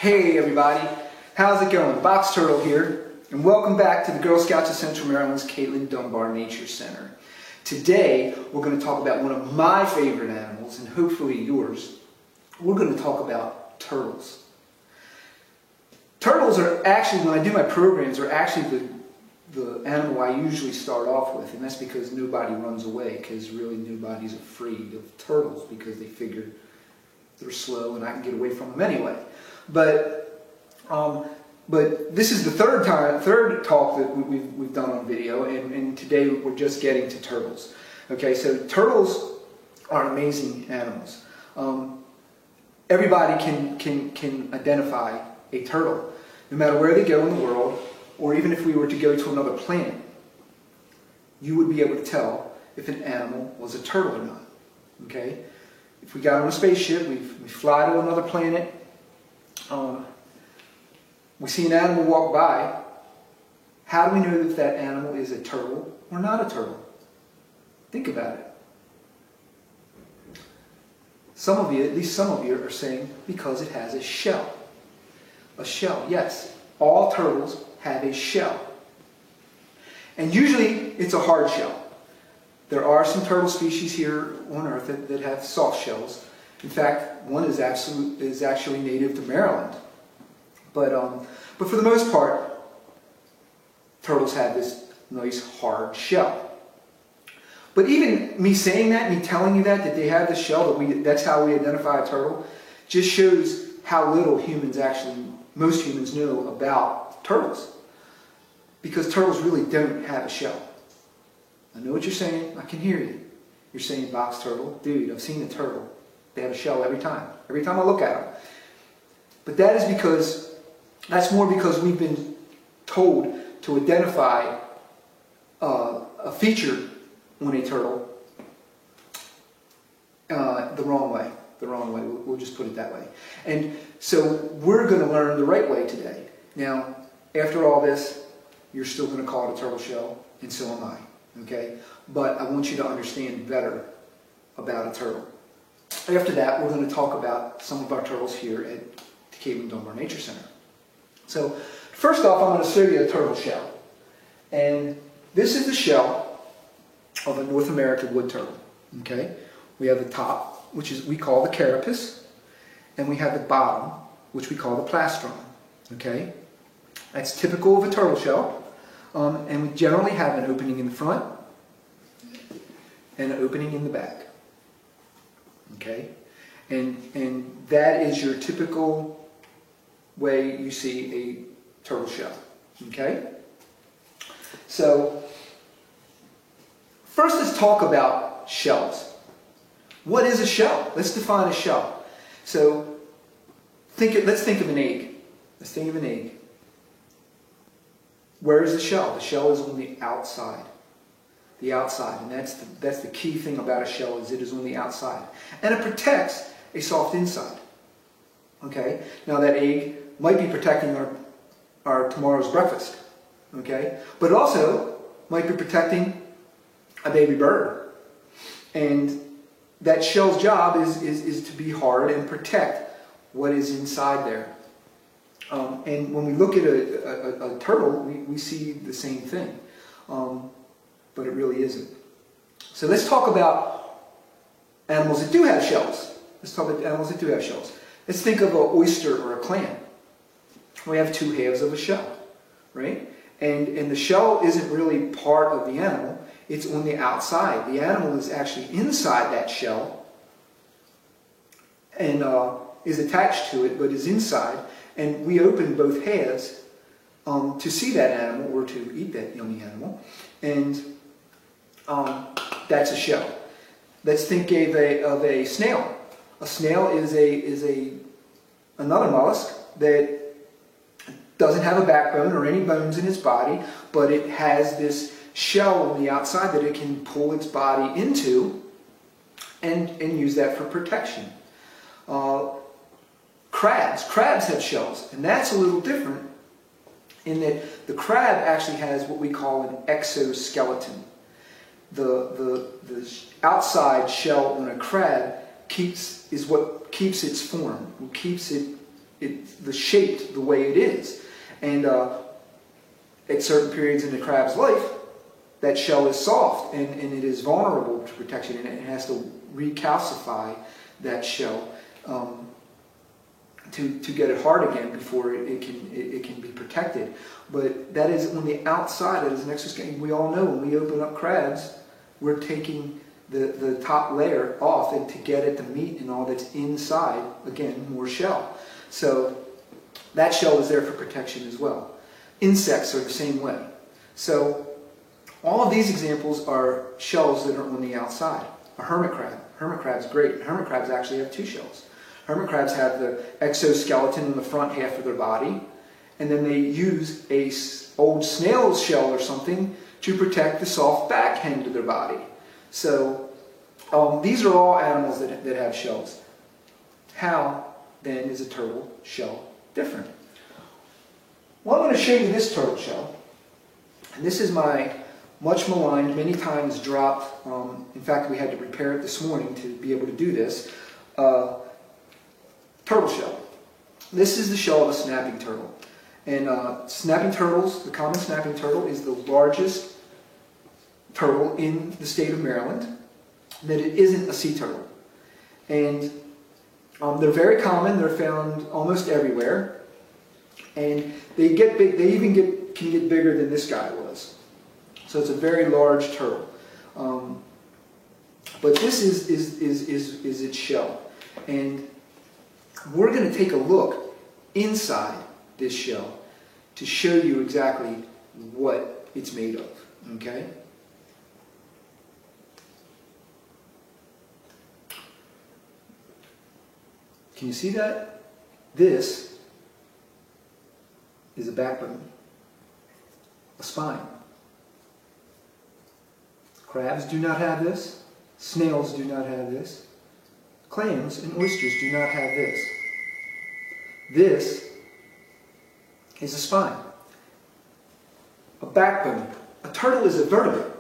Hey everybody, how's it going? Box Turtle here, and welcome back to the Girl Scouts of Central Maryland's Caitlin Dunbar Nature Center. Today, we're going to talk about one of my favorite animals, and hopefully yours. We're going to talk about turtles. Turtles are actually, when I do my programs, are actually the animal I usually start off with, and that's because nobody runs away, because really nobody's afraid of turtles, because they figure they're slow and I can get away from them anyway. But this is the third talk that we've done on video, and today we're just getting to turtles. Okay, so turtles are amazing animals. Everybody can identify a turtle, no matter where they go in the world, or even if we were to go to another planet. You would be able to tell if an animal was a turtle or not. Okay, if we got on a spaceship, we fly to another planet. We see an animal walk by. How do we know if that animal is a turtle or not a turtle? Think about it. Some of you, at least some of you, are saying because it has a shell. A shell, yes. All turtles have a shell. And usually it's a hard shell. There are some turtle species here on Earth that have soft shells. In fact, one is actually native to Maryland. But for the most part, turtles have this nice hard shell. But even me saying that, me telling you that they have this shell, that's how we identify a turtle, just shows how little most humans know about turtles. Because turtles really don't have a shell. I know what you're saying, I can hear you. You're saying, Box Turtle, dude, I've seen a turtle. They have a shell every time I look at them. But that's more because we've been told to identify a feature on a turtle the wrong way. We'll just put it that way. And so we're going to learn the right way today. Now, after all this, you're still going to call it a turtle shell, and so am I. Okay? But I want you to understand better about a turtle. After that, we're going to talk about some of our turtles here at the Caitlin Dunbar Nature Center. So, first off, I'm going to show you a turtle shell. And this is the shell of a North American wood turtle. Okay? We have the top, which we call the carapace, and we have the bottom, which we call the plastron. Okay? That's typical of a turtle shell. And we generally have an opening in the front and an opening in the back. Okay? And that is your typical way you see a turtle shell. Okay? So, first let's talk about shells. What is a shell? Let's define a shell. So, let's think of an egg. Let's think of an egg. Where is the shell? The shell is on the outside. The outside, and that's the key thing about a shell, is it is on the outside. And it protects a soft inside. Okay? Now that egg might be protecting our tomorrow's breakfast. Okay? But it also might be protecting a baby bird. And that shell's job is to be hard and protect what is inside there. And when we look at a turtle, we see the same thing. But it really isn't. So let's talk about animals that do have shells. Let's think of an oyster or a clam. We have two halves of a shell, right? And the shell isn't really part of the animal. It's on the outside. The animal is actually inside that shell and is attached to it, but is inside. And we open both halves to see that animal or to eat that yummy animal. And that's a shell. Let's think of a snail. A snail is another mollusk that doesn't have a backbone or any bones in its body, but it has this shell on the outside that it can pull its body into and use that for protection. Crabs have shells, and that's a little different in that the crab actually has what we call an exoskeleton. The outside shell on a crab is what keeps its form, keeps it the shape the way it is. And at certain periods in the crab's life, that shell is soft and it is vulnerable to protection, and it has to recalcify that shell to get it hard again before it can be protected. But that is on the outside. That is an exoskeleton. We all know when we open up crabs, we're taking the top layer off, and to get at the meat and all that's inside, again, more shell. So that shell is there for protection as well. Insects are the same way. So all of these examples are shells that are on the outside. A hermit crab. Hermit crab's great. Hermit crabs actually have two shells. Hermit crabs have the exoskeleton in the front half of their body, and then they use a old snail's shell or something to protect the soft back end of their body. So these are all animals that have shells. How then is a turtle shell different? Well, I'm going to show you this turtle shell. And this is my much maligned, many times dropped, in fact we had to repair it this morning to be able to do this, turtle shell. This is the shell of a snapping turtle. And snapping turtles, the common snapping turtle, is the largest turtle in the state of Maryland, that it isn't a sea turtle. And they're very common. They're found almost everywhere. And they get big. They even can get bigger than this guy was. So it's a very large turtle. But this is its shell. And we're going to take a look inside this shell to show you exactly what it's made of. Okay? Can you see that? This is a backbone, a spine. Crabs do not have this. Snails do not have this. Clams and oysters do not have this. This is a spine, a backbone. A turtle is a vertebrate.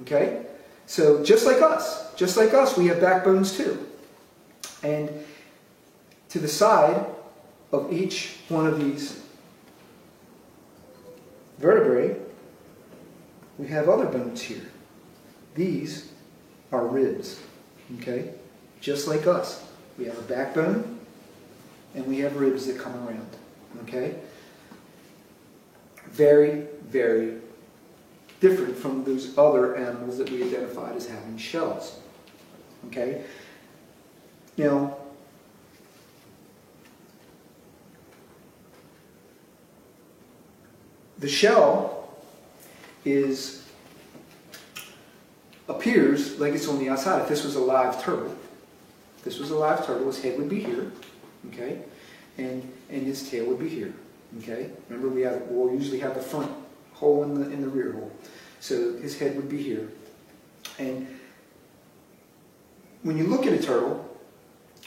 Okay? So just like us, we have backbones too. And to the side of each one of these vertebrae, we have other bones here. These are ribs, okay? Just like us. We have a backbone, and we have ribs that come around, okay? Very, very different from those other animals that we identified as having shells, okay? Now, the shell appears like it's on the outside. If this was a live turtle, his head would be here, okay, and his tail would be here, okay. Remember, we'll usually have the front hole in the rear hole, so his head would be here. And when you look at a turtle,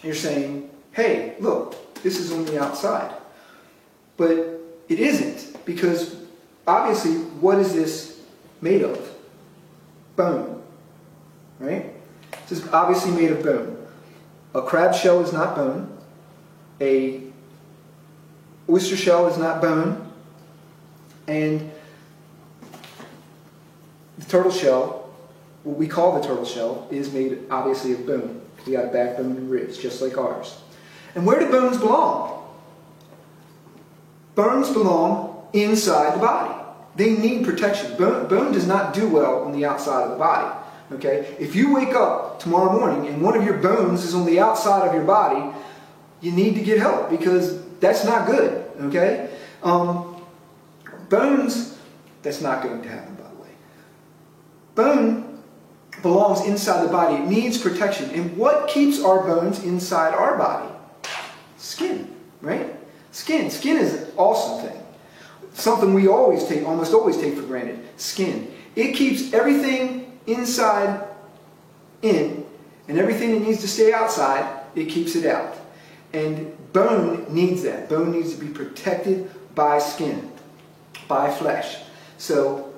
you're saying, "Hey, look, this is on the outside," but it isn't, because obviously, what is this made of? Bone, right? This is obviously made of bone. A crab shell is not bone. A oyster shell is not bone. And the turtle shell, what we call the turtle shell, is made obviously of bone. We got a backbone and ribs, just like ours. And where do bones belong? Bones belong inside the body. They need protection. Bone does not do well on the outside of the body. Okay? If you wake up tomorrow morning and one of your bones is on the outside of your body, you need to get help, because that's not good. Okay? Bones, that's not going to happen, by the way. Bone belongs inside the body. It needs protection. And what keeps our bones inside our body? Skin, right? Skin. Skin is an awesome thing. Something we almost always take for granted. Skin. It keeps everything inside in, and everything that needs to stay outside, it keeps it out. And bone needs that. Bone needs to be protected by skin, by flesh. So,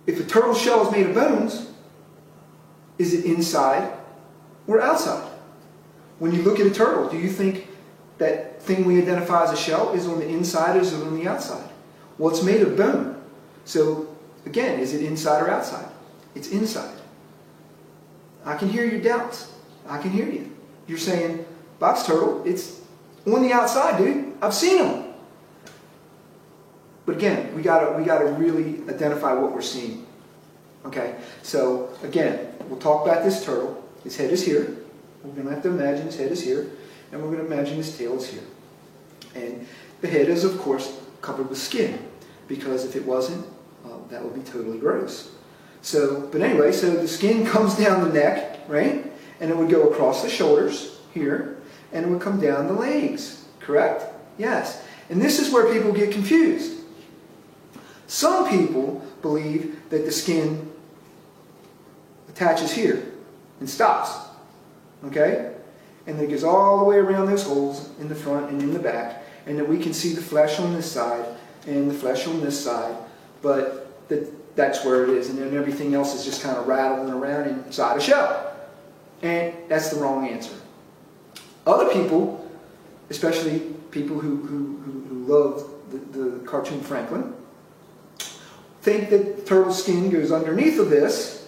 if a turtle shell is made of bones, is it inside or outside? When you look at a turtle, do you think that thing we identify as a shell is on the inside or is it on the outside? Well, it's made of bone. So, again, is it inside or outside? It's inside. I can hear your doubts. I can hear you. You're saying, box turtle, it's on the outside, dude. I've seen them. But again, we gotta really identify what we're seeing. Okay? So, again, we'll talk about this turtle. His head is here. We're going to have to imagine his head is here. And we're going to imagine his tail is here. And the head is, of course, covered with skin. Because if it wasn't, that would be totally gross. So, but anyway, so the skin comes down the neck, right? And it would go across the shoulders here. And it would come down the legs. Correct? Yes. And this is where people get confused. Some people believe that the skin attaches here and stops. Okay? And it goes all the way around those holes in the front and in the back. And that we can see the flesh on this side and the flesh on this side. But that's where it is. And then everything else is just kind of rattling around inside a shell. And that's the wrong answer. Other people, especially people who love the cartoon Franklin, think that the turtle's skin goes underneath of this,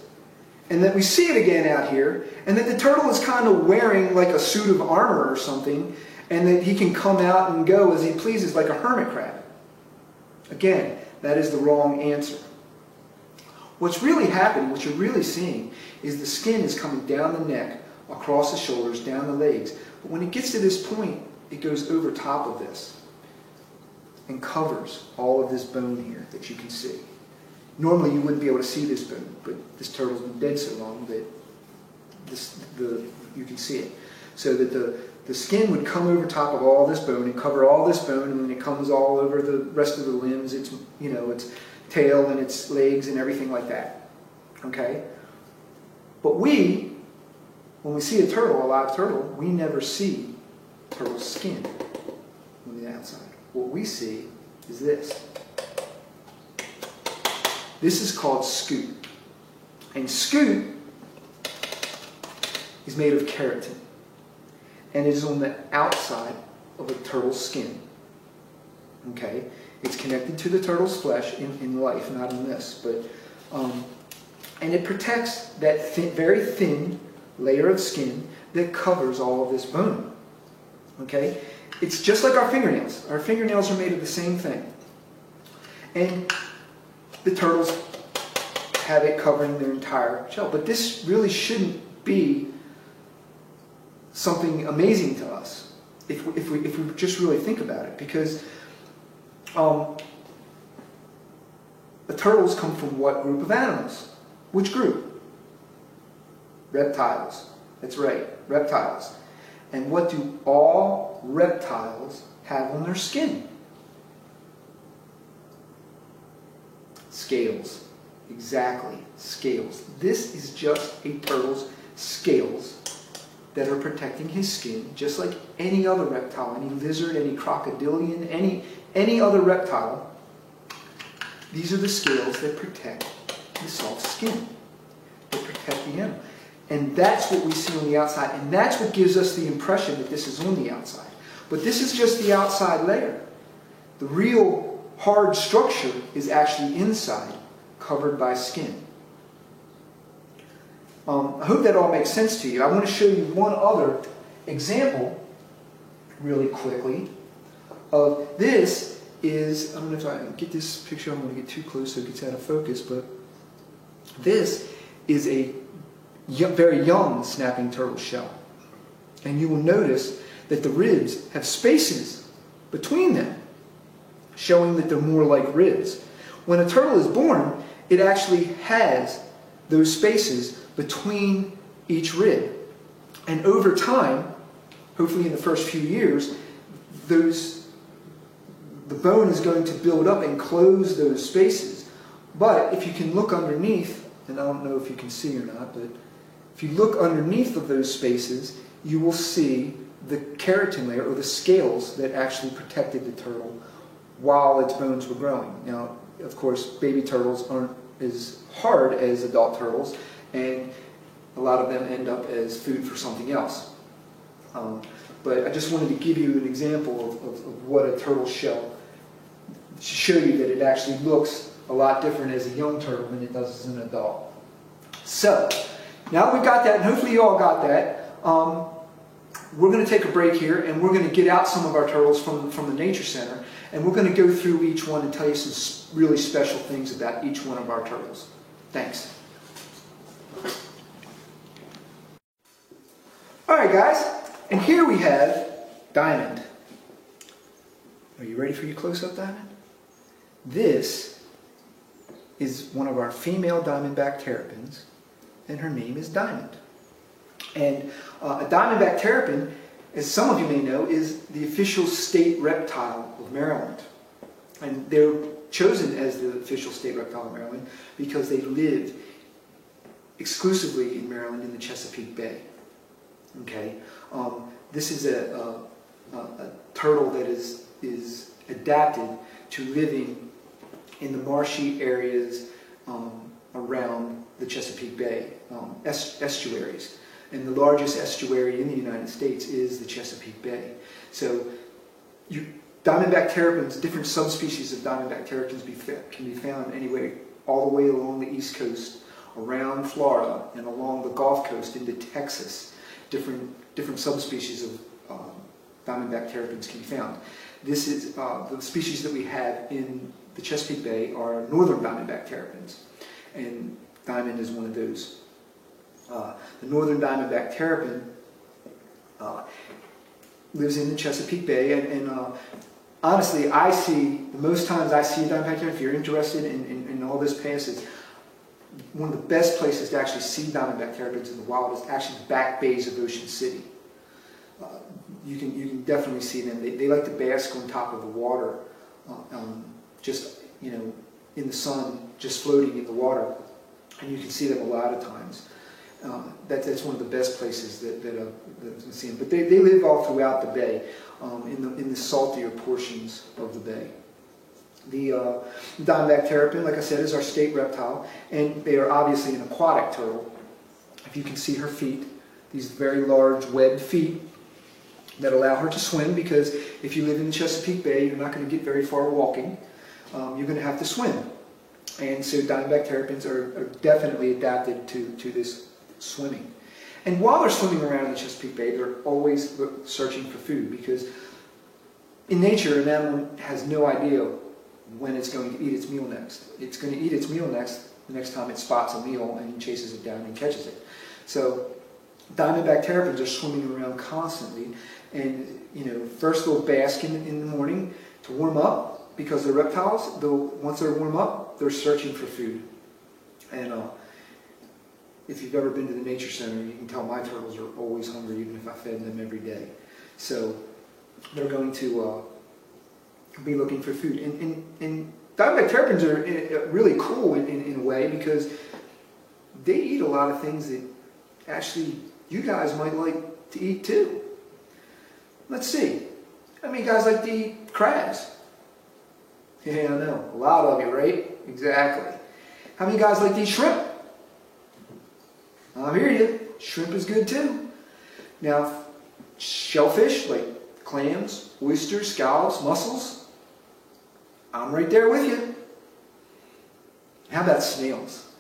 and that we see it again out here, and that the turtle is kind of wearing like a suit of armor or something, and that he can come out and go as he pleases like a hermit crab. Again, that is the wrong answer. What's really happening, what you're really seeing, is the skin is coming down the neck, across the shoulders, down the legs. But when it gets to this point, it goes over top of this and covers all of this bone here that you can see. Normally you wouldn't be able to see this bone, but this turtle's been dead so long that you can see it. So that the skin would come over top of all this bone and cover all this bone, and then it comes all over the rest of the limbs, its tail and its legs and everything like that. Okay? But when we see a turtle, a live turtle, we never see turtle's skin on the outside. What we see is this. This is called scute. And scute is made of keratin. And it is on the outside of a turtle's skin. Okay? It's connected to the turtle's flesh in life, not in this. And it protects that very thin layer of skin that covers all of this bone. Okay? It's just like our fingernails. Our fingernails are made of the same thing. And the turtles have it covering their entire shell. But this really shouldn't be something amazing to us if we just really think about it. Because the turtles come from what group of animals? Which group? Reptiles. That's right, reptiles. And what do all reptiles have on their skin? Scales. Exactly, scales. This is just a turtle's scales that are protecting his skin, just like any other reptile, any lizard, any crocodilian, any other reptile. These are the scales that protect the soft skin, that protect the animal. And that's what we see on the outside, and that's what gives us the impression that this is on the outside. But this is just the outside layer. The real hard structure is actually inside, covered by skin. I hope that all makes sense to you. I want to show you one other example, really quickly, of this is, I don't know if I can get this picture, I'm going to get too close so it gets out of focus, but this is a very young snapping turtle shell. And you will notice that the ribs have spaces between them, showing that they're more like ribs. When a turtle is born, it actually has those spaces between each rib. And over time, hopefully in the first few years, the bone is going to build up and close those spaces. But if you can look underneath, and I don't know if you can see or not, but if you look underneath of those spaces, you will see the keratin layer, or the scales that actually protected the turtle while its bones were growing. Now, of course, baby turtles aren't as hard as adult turtles, and a lot of them end up as food for something else. But I just wanted to give you an example of what a turtle shell, to show you that it actually looks a lot different as a young turtle than it does as an adult. So, now we've got that, and hopefully you all got that. We're going to take a break here, and we're going to get out some of our turtles from the Nature Center, and we're going to go through each one and tell you some really special things about each one of our turtles. Thanks. Alright guys, and here we have Diamond. Are you ready for your close-up, Diamond? This is one of our female diamondback terrapins, and her name is Diamond. And a diamondback terrapin, as some of you may know, is the official state reptile of Maryland. And they're chosen as the official state reptile of Maryland because they live exclusively in Maryland in the Chesapeake Bay. Okay, this is a turtle that is adapted to living in the marshy areas around the Chesapeake Bay, estuaries. And the largest estuary in the United States is the Chesapeake Bay. So diamondback terrapins, different subspecies of diamondback terrapins can be found anywhere, all the way along the East Coast, around Florida, and along the Gulf Coast into Texas. Different subspecies of diamondback terrapins can be found. This is the species that we have in the Chesapeake Bay are northern diamondback terrapins, and Diamond is one of those. The northern diamondback terrapin lives in the Chesapeake Bay, and honestly, the most times I see a diamondback terrapin, if you're interested in all this passage, one of the best places to actually see diamondback terrapins in the wild is actually the back bays of Ocean City. You can definitely see them. They like to bask on top of the water, just in the sun, just floating in the water, and you can see them a lot of times. That's one of the best places that you can see them. But they live all throughout the bay, in the saltier portions of the bay. The diamondback terrapin, like I said, is our state reptile, and they are obviously an aquatic turtle. If you can see her feet, these very large webbed feet that allow her to swim, because if you live in the Chesapeake Bay, you're not going to get very far walking. You're going to have to swim. And so diamondback terrapins are definitely adapted to this swimming. And while they're swimming around in the Chesapeake Bay, they're always searching for food, because in nature, an animal has no idea when it's going to eat its meal next. It's going to eat its meal next the next time it spots a meal and chases it down and catches it. So diamondback terrapins are swimming around constantly, and first they'll bask in the morning to warm up, because they're reptiles. Once they're warm up, they're searching for food. And if you've ever been to the Nature Center, you can tell my turtles are always hungry, even if I fed them every day. So they're going to be looking for food. And diamondback terrapins are really cool in a way, because they eat a lot of things that actually you guys might like to eat too. Let's see. How many guys like to eat crabs? Yeah, I know. A lot of you, right? Exactly. How many guys like to eat shrimp? I hear you. Shrimp is good too. Now, shellfish like clams, oysters, scallops, mussels, I'm right there with you. How about snails?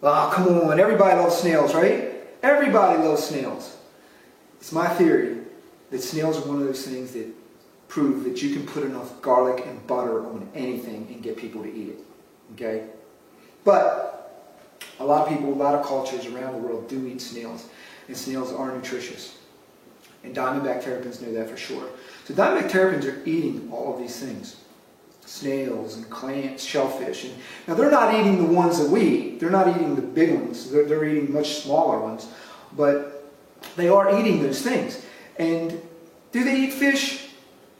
Oh, come on. Everybody loves snails, right? Everybody loves snails. It's my theory that snails are one of those things that prove that you can put enough garlic and butter on anything and get people to eat it. Okay? But a lot of people, a lot of cultures around the world do eat snails, and snails are nutritious. And diamondback terrapins know that for sure. So diamondback terrapins are eating all of these things. Snails and clams, shellfish. And now they're not eating the ones that we eat. They're not eating the big ones. They're eating much smaller ones. But they are eating those things. And do they eat fish?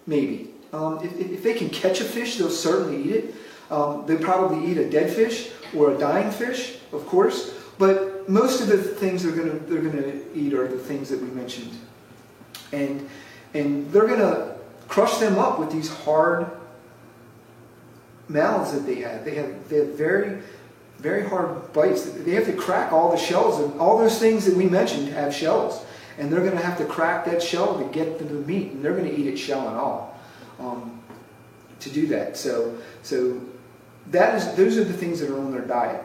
Maybe. If they can catch a fish, they'll certainly eat it. They'll probably eat a dead fish or a dying fish, of course. But most of the things they're going to eat are the things that we mentioned. And they're going to crush them up with these hard mouths that they have. They have very, very hard bites. They have to crack all the shells, and all those things that we mentioned have shells. And they're going to have to crack that shell to get to the meat, and they're going to eat it shell and all to do that. So those are the things that are on their diet.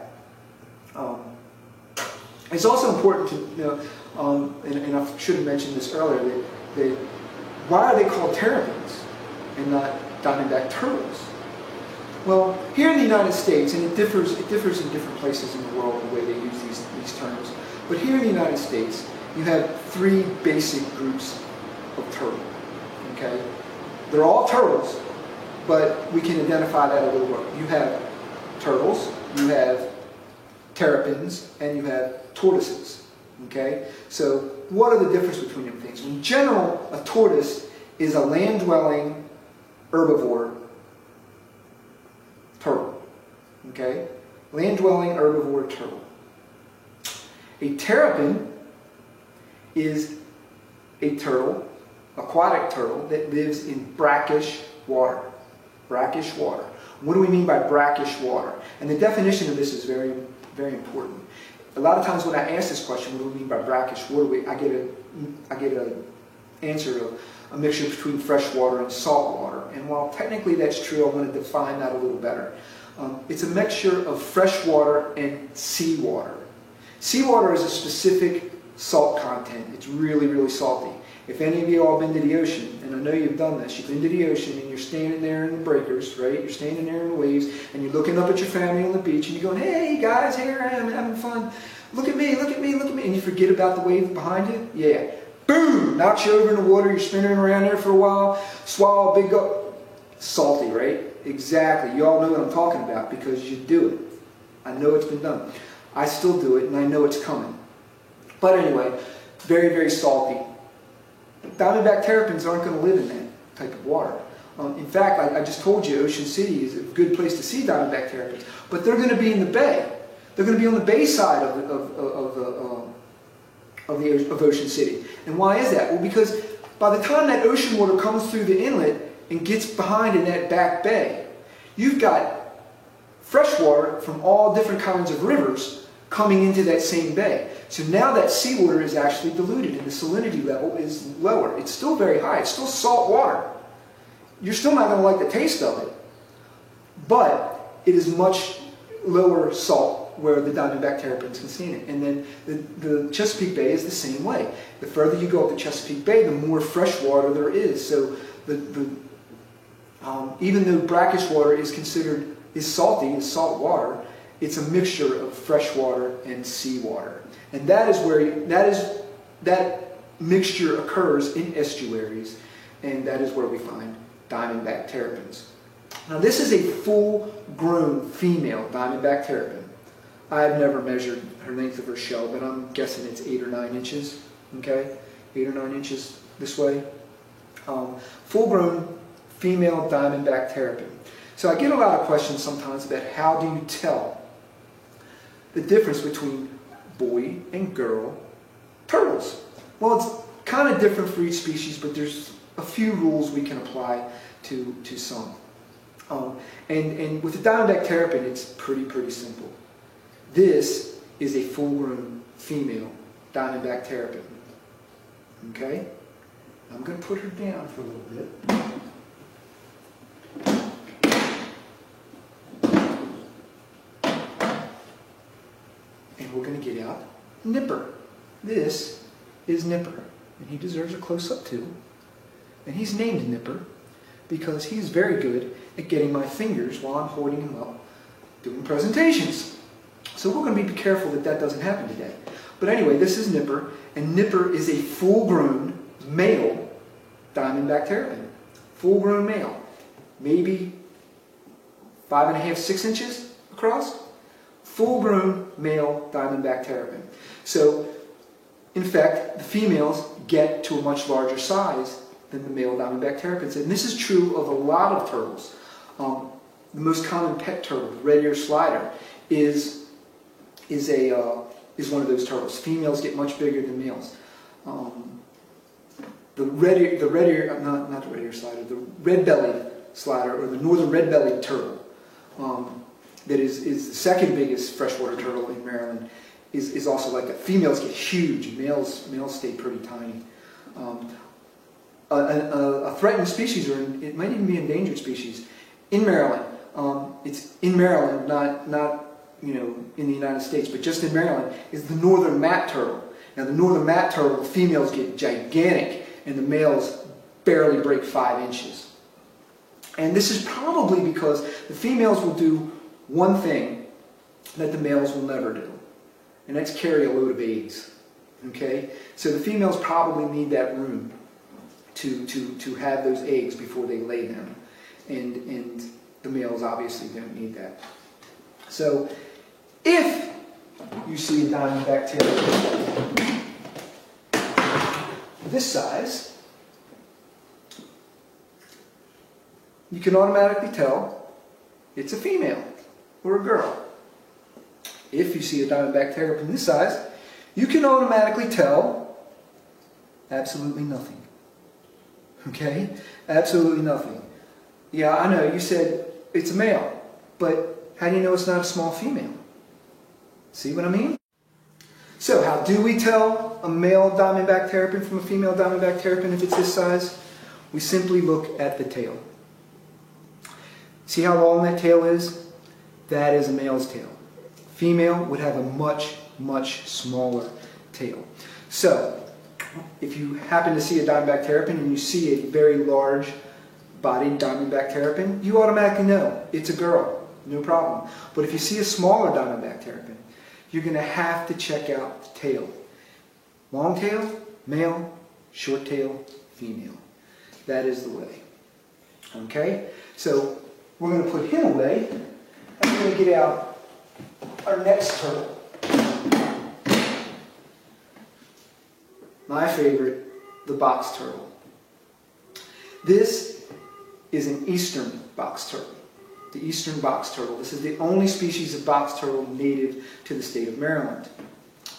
It's also important to know, and I should have mentioned this earlier, that why are they called terrapins and not diamondback turtles? Well, here in the United States, and it differs in different places in the world the way they use these terms, but here in the United States, you have three basic groups of turtle. Okay, they're all turtles, but we can identify that a little more. You have turtles, you have terrapins, and you have tortoises. Okay, so what are the differences between them things? In general, a tortoise is a land-dwelling herbivore turtle. Okay, land-dwelling herbivore turtle. A terrapin is a turtle, aquatic turtle, that lives in brackish water. Brackish water. What do we mean by brackish water? And the definition of this is very, very important. A lot of times when I ask this question, what do we mean by brackish water, I get an answer of a mixture between fresh water and salt water. And while technically that's true, I want to define that a little better. It's a mixture of fresh water and seawater. Seawater is a specific salt content. It's really, really salty. If any of you all been to the ocean, and I know you've done this, you've been to the ocean and you're standing there in the breakers, right? You're standing there in the waves and you're looking up at your family on the beach and you're going, hey guys, here I am having fun. Look at me, look at me, look at me. And you forget about the wave behind you? Yeah. Boom! Knocks you over in the water, you're spinning around there for a while, swallow a big gulp. Salty, right? Exactly. You all know what I'm talking about because you do it. I know it's been done. I still do it and I know it's coming. But anyway, very, very salty. Diamondback terrapins aren't going to live in that type of water. In fact, I just told you, Ocean City is a good place to see diamondback terrapins, but they're going to be in the bay. They're going to be on the bay side of Ocean City. And why is that? Well, because by the time that ocean water comes through the inlet and gets behind in that back bay, you've got fresh water from all different kinds of rivers coming into that same bay. So now that seawater is actually diluted and the salinity level is lower. It's still very high. It's still salt water. You're still not going to like the taste of it. But it is much lower salt where the diamondback terrapins can stand it. And then the Chesapeake Bay is the same way. The further you go up the Chesapeake Bay, the more fresh water there is. So even though brackish water is salty, is salt water, it's a mixture of fresh water and seawater. And that is where that mixture occurs in estuaries, and that is where we find diamondback terrapins. Now this is a full-grown female diamondback terrapin. I've never measured her length of her shell, but I'm guessing it's 8 or 9 inches. Okay, 8 or 9 inches this way. Full-grown female diamondback terrapin. So I get a lot of questions sometimes about how do you tell the difference between boy and girl turtles. Well, it's kind of different for each species, but there's a few rules we can apply to some. And with the diamondback terrapin, it's pretty simple. This is a full-grown female diamondback terrapin. Okay? I'm going to put her down for a little bit. And we're going to get out Nipper. This is Nipper. And he deserves a close-up too. And he's named Nipper because he's very good at getting my fingers while I'm holding him up doing presentations. So we're going to be careful that that doesn't happen today. But anyway, this is Nipper. And Nipper is a full-grown male diamondback terrapin. Full-grown male. Maybe 5.5, 6 inches across. Full-grown male diamondback terrapin. So, in fact, the females get to a much larger size than the male diamondback terrapins. And this is true of a lot of turtles. The most common pet turtle, the red-eared slider, is one of those turtles. Females get much bigger than males. The red-bellied slider, or the northern red-bellied turtle, that is the second biggest freshwater turtle in Maryland, is also like that. Females get huge. Males stay pretty tiny. A threatened species, or it might even be endangered species, in Maryland. It's in Maryland, not in the United States, but just in Maryland, is the northern mat turtle. Now the northern mat turtle, the females get gigantic, and the males barely break 5 inches. And this is probably because the females will do one thing that the males will never do, and that's carry a load of eggs. Okay, so the females probably need that room to have those eggs before they lay them, and the males obviously don't need that. So if you see a diamondback tailor this size, you can automatically tell it's a female or a girl. If you see a diamondback terrapin this size, you can automatically tell absolutely nothing. Okay? Absolutely nothing. Yeah, I know, you said it's a male, but how do you know it's not a small female? See what I mean? So, how do we tell a male diamondback terrapin from a female diamondback terrapin if it's this size? We simply look at the tail. See how long that tail is? That is a male's tail. Female would have a much, much smaller tail. So, if you happen to see a diamondback terrapin and you see a very large bodied diamondback terrapin, you automatically know it's a girl, no problem. But if you see a smaller diamondback terrapin, you're going to have to check out the tail. Long tail, male, short tail, female. That is the way. Okay? So, we're going to put him away, and we're going to get out our next turtle. My favorite, the box turtle. This is an eastern box turtle. The eastern box turtle. This is the only species of box turtle native to the state of Maryland.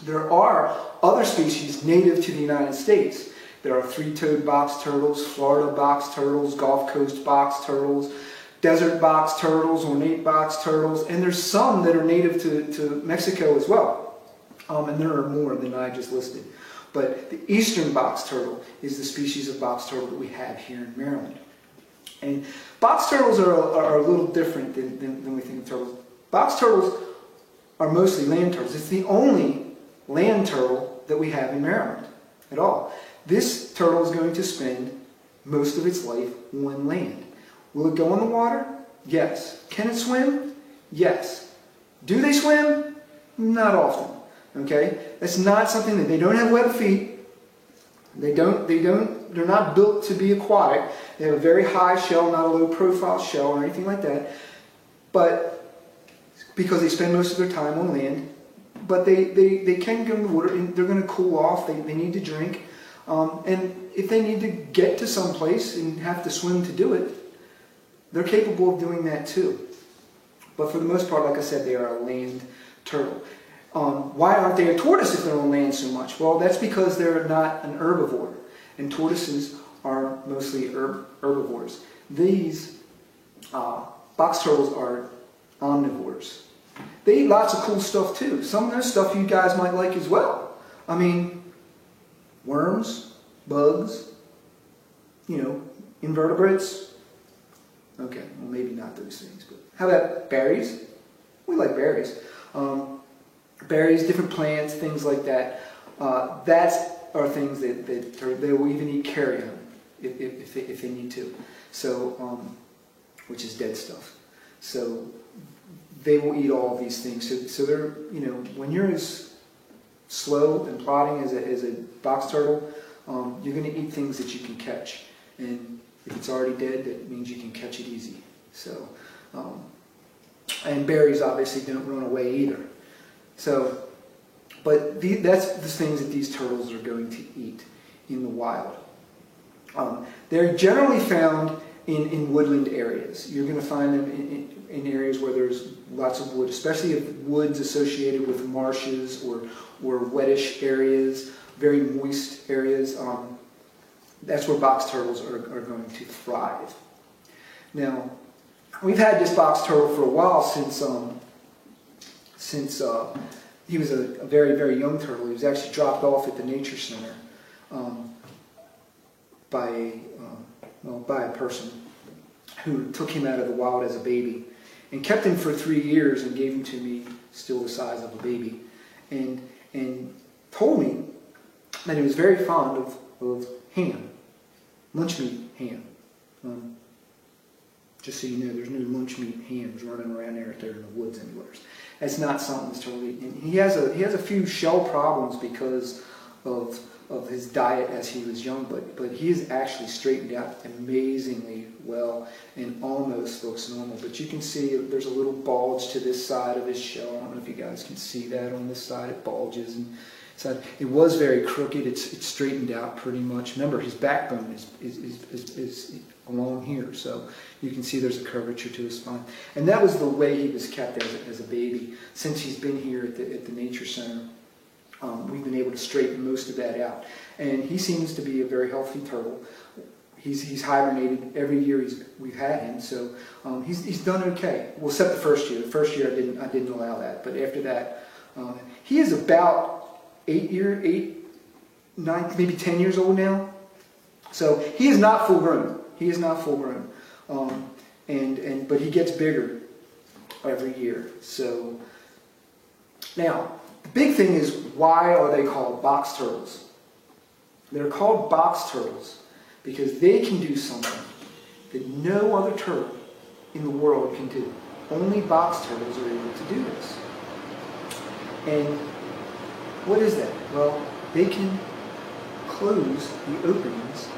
There are other species native to the United States. There are three-toed box turtles, Florida box turtles, Gulf Coast box turtles, desert box turtles, ornate box turtles, and there's some that are native to Mexico as well. And there are more than I just listed. But the eastern box turtle is the species of box turtle that we have here in Maryland. And box turtles are a little different than we think of turtles. Box turtles are mostly land turtles. It's the only land turtle that we have in Maryland at all. This turtle is going to spend most of its life on land. Will it go in the water? Yes. Can it swim? Yes. Do they swim? Not often. Okay? That's not something that they don't have webbed feet. They're not built to be aquatic. They have a very high shell, not a low profile shell or anything like that. But because they spend most of their time on land, but they can go in the water and they're going to cool off. They need to drink. And if they need to get to some place and have to swim to do it, they're capable of doing that too. But for the most part, like I said, they are a land turtle. Why aren't they a tortoise if they're on land so much? Well, that's because they're not an herbivore. And tortoises are mostly herbivores. These box turtles are omnivores. They eat lots of cool stuff too. Some of their stuff you guys might like as well. I mean, worms, bugs, invertebrates. Okay, well maybe not those things, but how about berries? We like berries. Berries, different plants, things like that. That are things that they will even eat carrion if they need to. So, which is dead stuff. So they will eat all of these things. So they're, when you're as slow and plodding as a box turtle, you're going to eat things that you can catch. And if it's already dead, that means you can catch it easy. So, and berries obviously don't run away either. So, but that's the things that these turtles are going to eat in the wild. They're generally found in woodland areas. You're going to find them in areas where there's lots of wood, especially if woods associated with marshes or wettish areas, very moist areas. That's where box turtles are going to thrive. Now, we've had this box turtle for a while since he was a very, very young turtle. He was actually dropped off at the Nature Center by a person who took him out of the wild as a baby and kept him for 3 years and gave him to me still the size of a baby, and told me that he was very fond of ham, lunch meat ham. Just so you know, there's no lunch meat hams running around there in the woods anywhere. That's not something that's totally. And he has a few shell problems because of his diet as he was young, but he is actually straightened out amazingly well and almost looks normal. But you can see there's a little bulge to this side of his shell. I don't know if you guys can see that on this side. It bulges, and so it was very crooked. It's straightened out pretty much. Remember, his backbone is along here, so you can see there's a curvature to his spine. And that was the way he was kept as a baby. Since he's been here at the Nature Center, we've been able to straighten most of that out. And he seems to be a very healthy turtle. He's hibernated every year we've had him, so he's done okay. Well, except the first year. The first year I didn't allow that, but after that, he is about 9, maybe 10 years old now. So he is not full grown. He is not full grown, but he gets bigger every year. So now the big thing is, why are they called box turtles? They're called box turtles because they can do something that no other turtle in the world can do. Only box turtles are able to do this. And what is that? Well, they can close the openings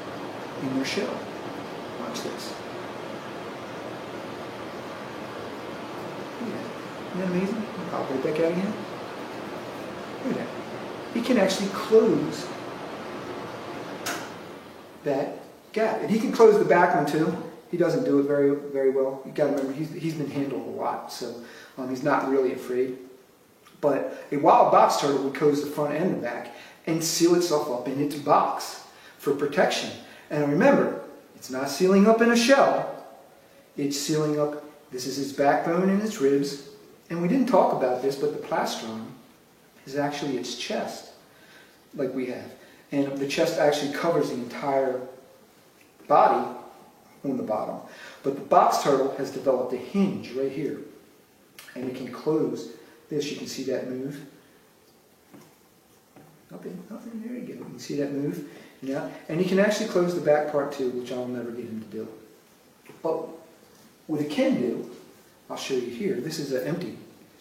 in their shell. Watch this. Look at that. Isn't that amazing? I'll pop it back out again. Look at that. He can actually close that gap. And he can close the back one too. He doesn't do it very, very well. You've got to remember, he's been handled a lot, so he's not really afraid. But a wild box turtle would close the front and the back and seal itself up in its box for protection. And remember, it's not sealing up in a shell. It's sealing up, this is its backbone and its ribs. And we didn't talk about this, but the plastron is actually its chest, like we have. And the chest actually covers the entire body on the bottom. But the box turtle has developed a hinge right here. And it can close this. You can see that move. Up in, there you go. You can see that move. Yeah. And he can actually close the back part too, which I'll never get him to do. But what it can do, I'll show you here. This is an empty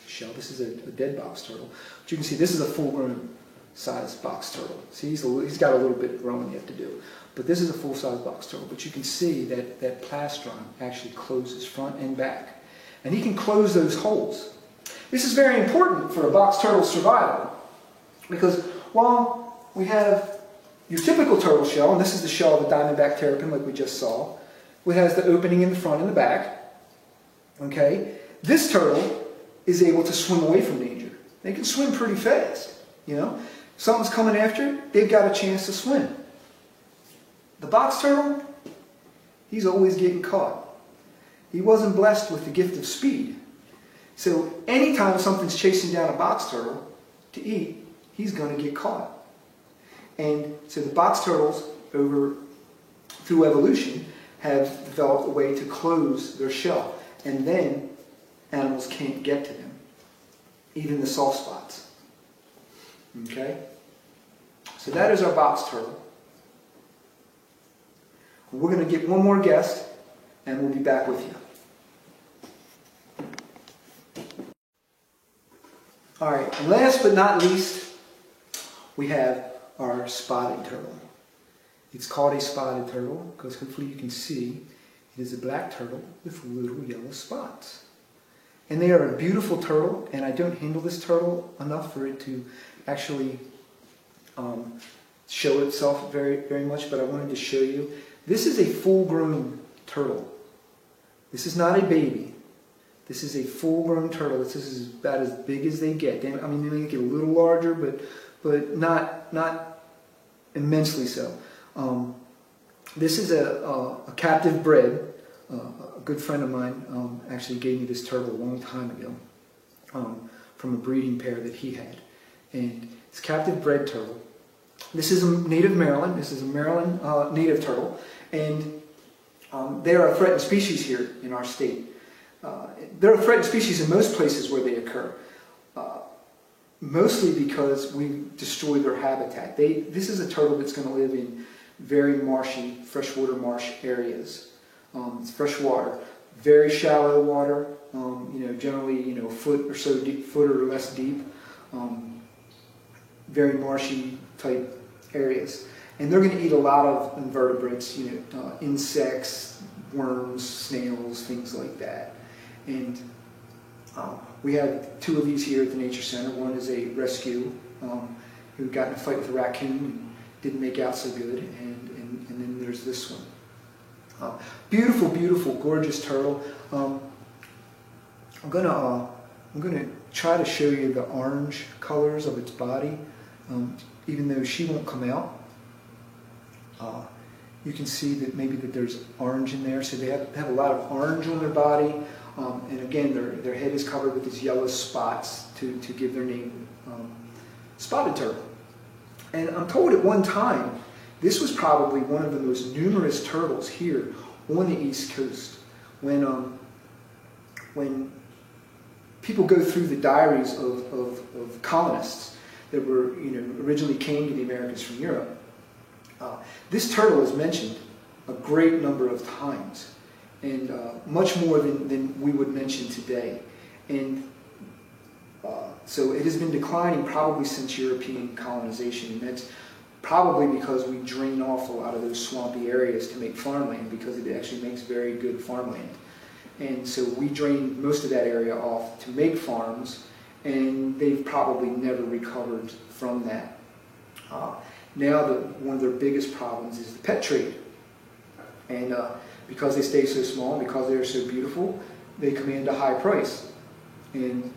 shell. This is a dead box turtle. But you can see this is a full-grown size box turtle. See, he's got a little bit of growing yet to do. But this is a full-size box turtle. But you can see that plastron actually closes front and back. And he can close those holes. This is very important for a box turtle's survival. Because while we have your typical turtle shell, and this is the shell of a diamondback terrapin like we just saw, which has the opening in the front and the back, okay, this turtle is able to swim away from danger. They can swim pretty fast, you know. If something's coming after, they've got a chance to swim. The box turtle, he's always getting caught. He wasn't blessed with the gift of speed. So anytime something's chasing down a box turtle to eat, he's going to get caught. And so the box turtles, through evolution, have developed a way to close their shell. And then animals can't get to them, even the soft spots. Okay? So that is our box turtle. We're going to get one more guest, and we'll be back with you. All right, and last but not least, we have our spotted turtle. It's called a spotted turtle because hopefully you can see it is a black turtle with little yellow spots. And they are a beautiful turtle, and I don't handle this turtle enough for it to actually show itself very, very much, but I wanted to show you. This is a full-grown turtle. This is not a baby. This is a full-grown turtle. This is about as big as they get. I mean, they may get a little larger, but not immensely so. This is a captive bred. A good friend of mine actually gave me this turtle a long time ago from a breeding pair that he had. And it's a captive bred turtle. This is a native Maryland. This is a Maryland native turtle. And they are a threatened species here in our state. They're a threatened species in most places where they occur. Mostly because we destroy their habitat. This is a turtle that's going to live in very marshy, freshwater marsh areas. It's freshwater, very shallow water. Generally, a foot or so deep, foot or less deep. Very marshy type areas, and they're going to eat a lot of invertebrates. Insects, worms, snails, things like that. And we have two of these here at the Nature Center. One is a rescue who got in a fight with a raccoon and didn't make out so good, and then there's this one. Beautiful, beautiful, gorgeous turtle. I'm gonna try to show you the orange colors of its body, even though she won't come out. You can see that maybe that there's orange in there, so they have a lot of orange on their body. And again, their head is covered with these yellow spots to give their name, spotted turtle. And I'm told at one time, this was probably one of the most numerous turtles here on the East Coast. When people go through the diaries of colonists that were, originally came to the Americas from Europe, this turtle is mentioned a great number of times. And much more than we would mention today. And so it has been declining probably since European colonization, and that's probably because we drain off a lot of those swampy areas to make farmland, because it actually makes very good farmland. And so we drain most of that area off to make farms, and they've probably never recovered from that. Now one of their biggest problems is the pet trade. And because they stay so small, and because they are so beautiful, they command a high price. And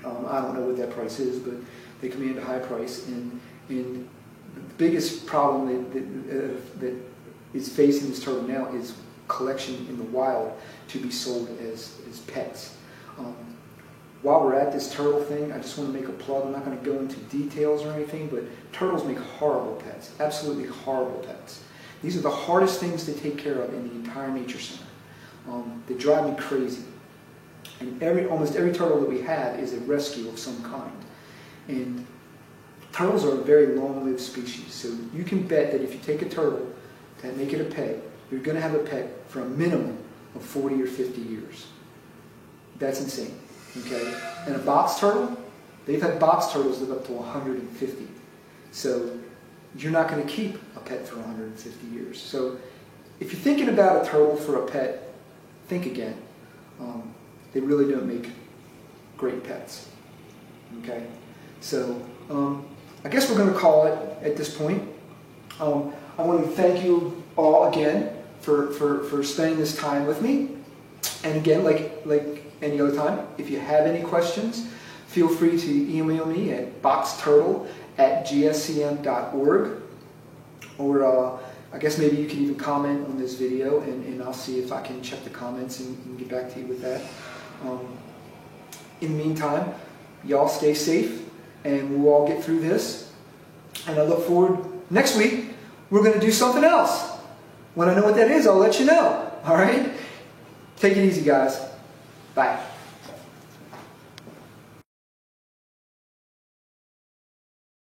I don't know what that price is, but they command a high price. And the biggest problem that is facing this turtle now is collection in the wild to be sold as pets. While we're at this turtle thing, I just want to make a plug. I'm not going to go into details or anything, but turtles make horrible pets, absolutely horrible pets. These are the hardest things to take care of in the entire Nature Center. They drive me crazy. And almost every turtle that we have is a rescue of some kind. And turtles are a very long-lived species, so you can bet that if you take a turtle to make it a pet, you're going to have a pet for a minimum of 40 or 50 years. That's insane. Okay? And a box turtle, they've had box turtles live up to 150. So you're not going to keep a pet for 150 years. So if you're thinking about a turtle for a pet, think again. They really don't make great pets. Okay? So I guess we're going to call it at this point. I want to thank you all again for spending this time with me. And again, like any other time, if you have any questions, feel free to email me at boxturtle@gscm.org, or I guess maybe you can even comment on this video, and I'll see if I can check the comments and get back to you with that. In the meantime, y'all stay safe, and we'll all get through this. And I look forward, next week, we're going to do something else. When I know what that is, I'll let you know. All right? Take it easy, guys. Bye.